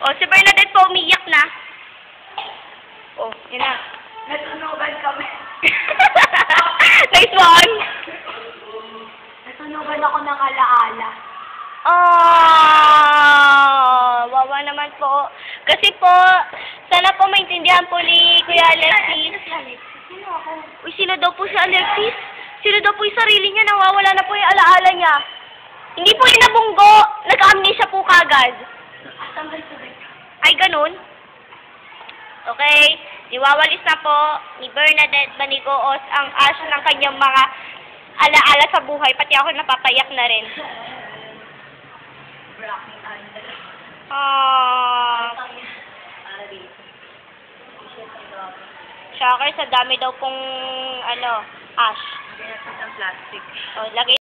O, si Bernadette po umiyak na. O, yun na. Natunugan kami. Nice one! Natunugan ako ng alaala. Wawa naman po. Kasi po, sana po maintindihan po ni Kuya Alexis. Sino ako? Uy, sino daw po si Alexis? Sino daw po yung sarili niya? Nawawala na po yung alaala niya. Hindi po yung nabunggo. Nag-amnesia po kagad. Ay, ganun? Okay. Iwawalis na po ni Bernadette Banigoos ang ash ng kanyang mga alaala sa buhay. Pati ako napapayak na rin. Shocker, sa dami daw pong, ash. Lagyan natin ng plastic. O, lagay